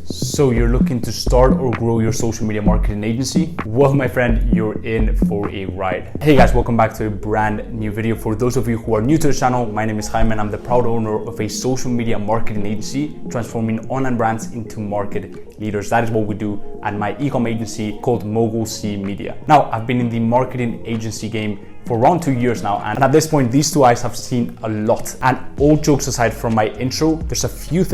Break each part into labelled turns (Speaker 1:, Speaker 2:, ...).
Speaker 1: So you're looking to start or grow your social media marketing agency? Well, my friend, you're in for a ride. Hey guys, welcome back to a brand new video. For those of you who are new to the channel, my name is Jaime and I'm the proud owner of a social media marketing agency, transforming online brands into market leaders. That is what we do at my e-com agency called Mogul C Media. Now, I've been in the marketing agency game for around 2 years now, and at this point these two eyes have seen a lot. And all jokes aside from my intro, there's a few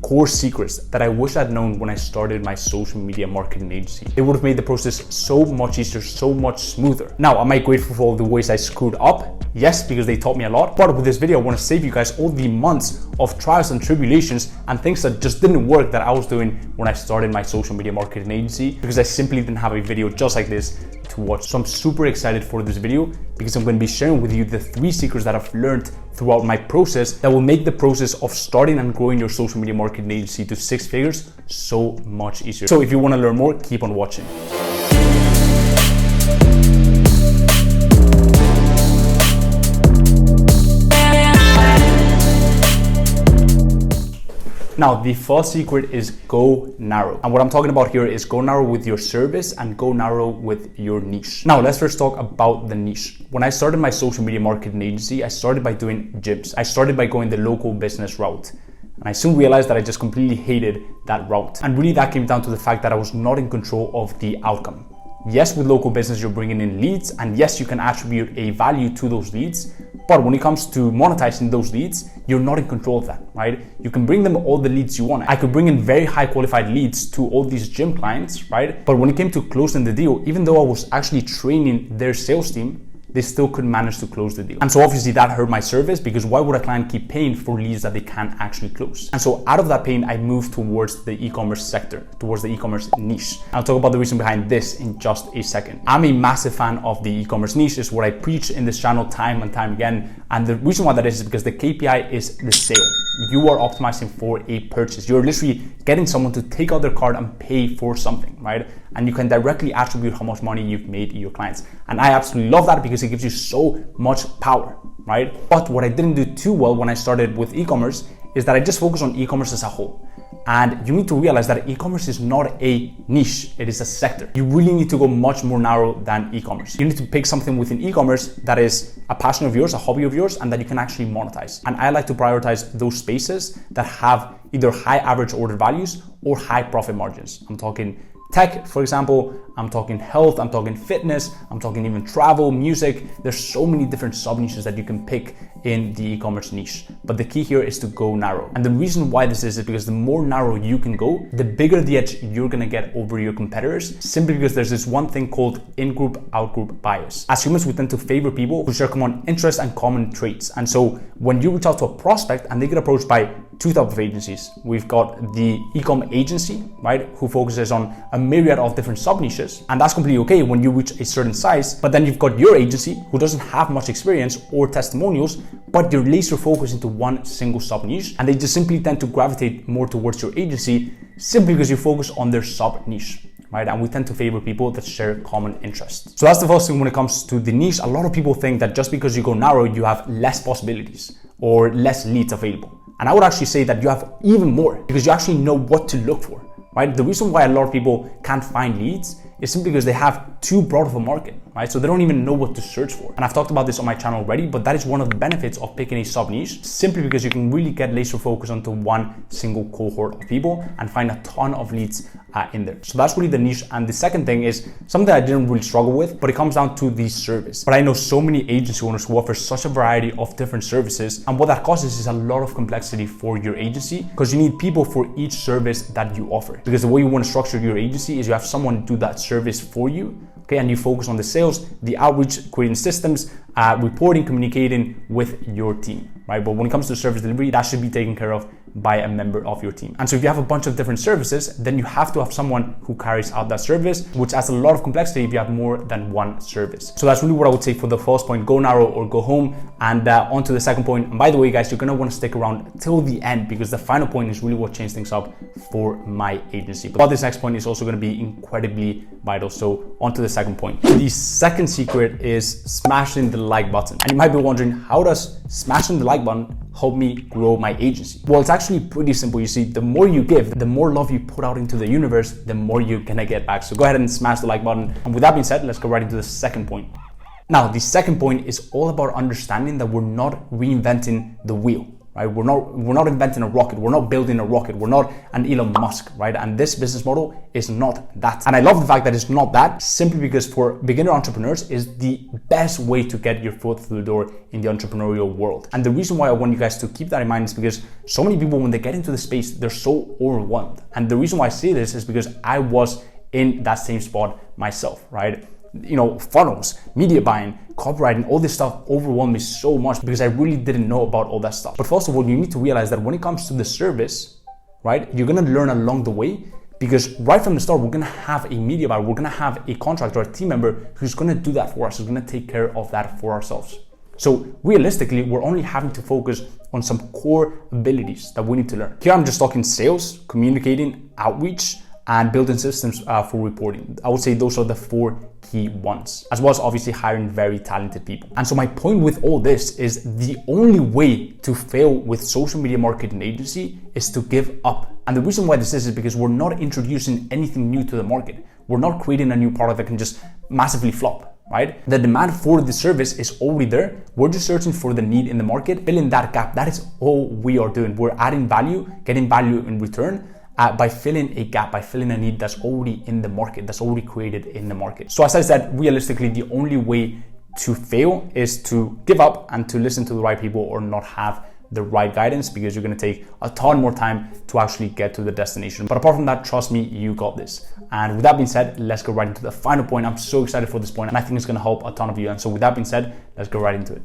Speaker 1: core secrets that I wish I'd known when I started my social media marketing agency. It would have made the process so much easier, so much smoother. Now, am I grateful for all the ways I screwed up? Yes, because they taught me a lot. But with this video, I want to save you guys all the months of trials and tribulations and things that just didn't work that I was doing when I started my social media marketing agency, because I simply didn't have a video just like this to watch. So I'm super excited for this video because I'm going to be sharing with you the 3 secrets that I've learned throughout my process that will make the process of starting and growing your social media marketing agency to 6 figures so much easier. So if you want to learn more, keep on watching. Now, the first secret is go narrow. And what I'm talking about here is go narrow with your service and go narrow with your niche. Now, let's first talk about the niche. When I started my social media marketing agency, I started by doing gyms. I started by going the local business route. And I soon realized that I just completely hated that route. And really that came down to the fact that I was not in control of the outcome. Yes, with local business, you're bringing in leads, and yes, you can attribute a value to those leads. But when it comes to monetizing those leads, you're not in control of that, right? You can bring them all the leads you want. I could bring in very high qualified leads to all these gym clients, right? But when it came to closing the deal, even though I was actually training their sales team, they still couldn't manage to close the deal. And so obviously that hurt my service, because why would a client keep paying for leads that they can't actually close? And so out of that pain, I moved towards the e-commerce sector, towards the e-commerce niche. I'll talk about the reason behind this in just a second. I'm a massive fan of the e-commerce niche. It's what I preach in this channel time and time again. And the reason why that is because the KPI is the sale. You are optimizing for a purchase. You're literally getting someone to take out their card and pay for something, right? And you can directly attribute how much money you've made to your clients. And I absolutely love that because it gives you so much power, right? But what I didn't do too well when I started with e-commerce is that I just focused on e-commerce as a whole. And you need to realize that e-commerce is not a niche, it is a sector. You really need to go much more narrow than e-commerce. You need to pick something within e-commerce that is a passion of yours, a hobby of yours, and that you can actually monetize. And I like to prioritize those spaces that have either high average order values or high profit margins. I'm talking tech, for example, I'm talking health, I'm talking fitness, I'm talking even travel, music. There's so many different sub niches that you can pick in the e-commerce niche. But the key here is to go narrow. And the reason why this is because the more narrow you can go, the bigger the edge you're gonna get over your competitors, simply because there's this one thing called Ingroup, Outgroup bias. As humans, we tend to favor people who share common interests and common traits. And so when you reach out to a prospect and they get approached by 2 types of agencies, we've got the e-com agency, right, who focuses on a myriad of different sub niches, and that's completely okay when you reach a certain size. But then you've got your agency who doesn't have much experience or testimonials, but you're laser focused into one single sub niche, and they just simply tend to gravitate more towards your agency simply because you focus on their sub niche, right? And we tend to favor people that share common interests. So that's the first thing when it comes to the niche. A lot of people think that just because you go narrow, you have less possibilities or less leads available. And I would actually say that you have even more, because you actually know what to look for, right? The reason why a lot of people can't find leads is simply because they have too broad of a market, right? So they don't even know what to search for. And I've talked about this on my channel already, but that is one of the benefits of picking a sub niche, simply because you can really get laser focused onto one single cohort of people and find a ton of leads in there. So that's really the niche. And the second thing is something I didn't really struggle with, but it comes down to the service. But I know so many agency owners who offer such a variety of different services, and what that causes is a lot of complexity for your agency, because you need people for each service that you offer. Because the way you want to structure your agency is you have someone do that service for you, okay, and you focus on the sales, the outreach, creating systems, reporting, communicating with your team, right? But when it comes to service delivery, that should be taken care of by a member of your team. And so if you have a bunch of different services, then you have to have someone who carries out that service, which adds a lot of complexity if you have more than one service. So that's really what I would say for the first point: go narrow or go home. And on to the second point. And by the way, guys, you're gonna want to stick around till the end, because the final point is really what changed things up for my agency. But this next point is also going to be incredibly vital. So on to the second point. The second secret is smashing the like button. And you might be wondering, how does smashing the like button help me grow my agency? Well, it's actually pretty simple. You see, the more you give, the more love you put out into the universe, the more you're gonna get back. So go ahead and smash the like button. And with that being said, let's go right into the second point. Now, the second point is all about understanding that we're not reinventing the wheel, right? We're not inventing a rocket. We're not building a rocket. We're not an Elon Musk, right? And this business model is not that. And I love the fact that it's not that, simply because for beginner entrepreneurs is the best way to get your foot through the door in the entrepreneurial world. And the reason why I want you guys to keep that in mind is because so many people, when they get into the space, they're so overwhelmed. And the reason why I say this is because I was in that same spot myself, right? You know, funnels, media buying, copywriting, all this stuff overwhelmed me so much because I really didn't know about all that stuff. But first of all, you need to realize that when it comes to the service, right, you're gonna learn along the way, because right from the start, we're gonna have a media buyer, we're gonna have a contractor, a team member who's gonna do that for us, who's gonna take care of that for ourselves. So realistically, we're only having to focus on some core abilities that we need to learn. Here, I'm just talking sales, communicating, outreach, and building systems for reporting. I would say those are the 4 key ones, as well as obviously hiring very talented people. And so my point with all this is the only way to fail with social media marketing agency is to give up. And the reason why this is because we're not introducing anything new to the market. We're not creating a new product that can just massively flop, right? The demand for the service is already there. We're just searching for the need in the market, filling that gap. That is all we are doing. We're adding value, getting value in return, by filling a gap, by filling a need that's already in the market, that's already created in the market. So as I said, realistically, the only way to fail is to give up and to listen to the right people or not have the right guidance, because you're gonna take a ton more time to actually get to the destination. But apart from that, trust me, you got this. And with that being said, let's go right into the final point. I'm so excited for this point, and I think it's gonna help a ton of you. And so with that being said, let's go right into it.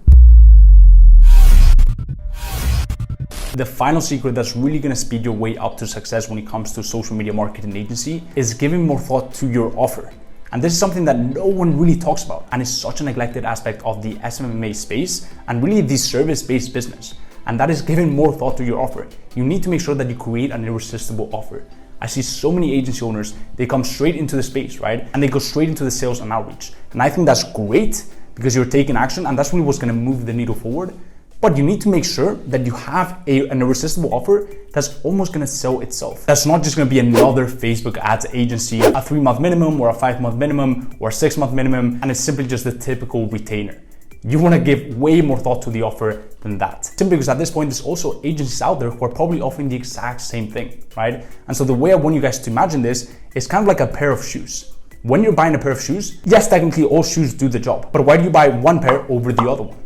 Speaker 1: The final secret that's really gonna speed your way up to success when it comes to social media marketing agency is giving more thought to your offer. And this is something that no one really talks about, and it's such a neglected aspect of the SMMA space and really the service-based business. And that is giving more thought to your offer. You need to make sure that you create an irresistible offer. I see so many agency owners, they come straight into the space, right? And they go straight into the sales and outreach. And I think that's great because you're taking action, and that's really what's gonna move the needle forward. But you need to make sure that you have an irresistible offer that's almost gonna sell itself. That's not just gonna be another Facebook ads agency, a 3-month minimum or a 5-month minimum or a 6-month minimum, and it's simply just the typical retainer. You wanna give way more thought to the offer than that. Simply because at this point, there's also agencies out there who are probably offering the exact same thing, right? And so the way I want you guys to imagine this is kind of like a pair of shoes. When you're buying a pair of shoes, yes, technically all shoes do the job, but why do you buy one pair over the other one?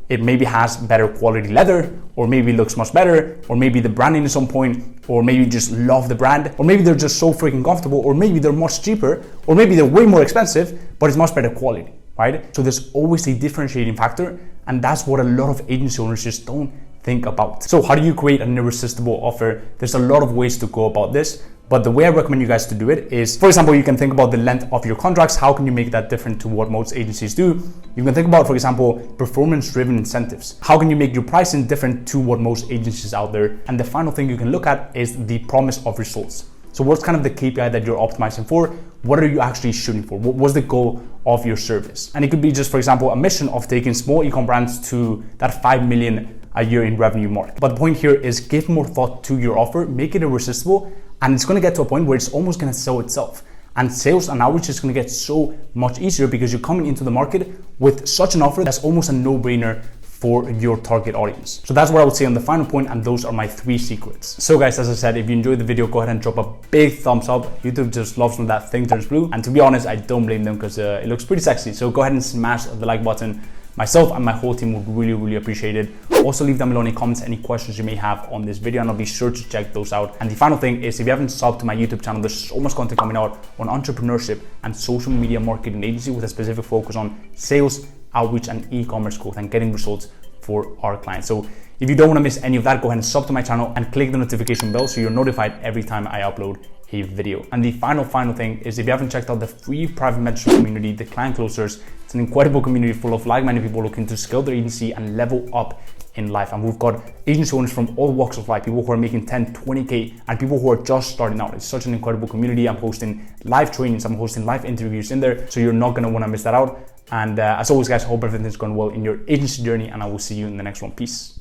Speaker 1: It maybe has better quality leather, or maybe looks much better, or maybe the branding is on point, or maybe you just love the brand, or maybe they're just so freaking comfortable, or maybe they're much cheaper, or maybe they're way more expensive, but it's much better quality, right? So there's always a differentiating factor, and that's what a lot of agency owners just don't think about. So how do you create an irresistible offer? There's a lot of ways to go about this, but the way I recommend you guys to do it is, for example, you can think about the length of your contracts. How can you make that different to what most agencies do? You can think about, for example, performance-driven incentives. How can you make your pricing different to what most agencies out there? And the final thing you can look at is the promise of results. So what's kind of the KPI that you're optimizing for? What are you actually shooting for? What's the goal of your service? And it could be just, for example, a mission of taking small e-com brands to that 5 million a year in revenue mark. But the point here is give more thought to your offer, make it irresistible, and it's gonna get to a point where it's almost gonna sell itself. And sales and outreach is gonna get so much easier because you're coming into the market with such an offer that's almost a no-brainer for your target audience. So that's what I would say on the final point, and those are my 3 secrets. So guys, as I said, if you enjoyed the video, go ahead and drop a big thumbs up. YouTube just loves when that thing turns blue. And to be honest, I don't blame them because it looks pretty sexy. So go ahead and smash the like button. Myself and my whole team would really appreciate it. Also leave down below any comments, any questions you may have on this video, and I'll be sure to check those out. And the final thing is, if you haven't subbed to my YouTube channel, there's so much content coming out on entrepreneurship and social media marketing agency with a specific focus on sales, outreach, and e-commerce growth and getting results for our clients. So if you don't want to miss any of that, go ahead and sub to my channel and click the notification bell so you're notified every time I upload a video. And the final thing is, if you haven't checked out the free private mentorship community, the Client Closers, it's an incredible community full of like-minded people looking to scale their agency and level up in life. And we've got agency owners from all walks of life, people who are making 10, 20K, and people who are just starting out. It's such an incredible community. I'm hosting live trainings, I'm hosting live interviews in there, so you're not gonna wanna miss that out. And as always guys, I hope everything's going well in your agency journey, and I will see you in the next one. Peace.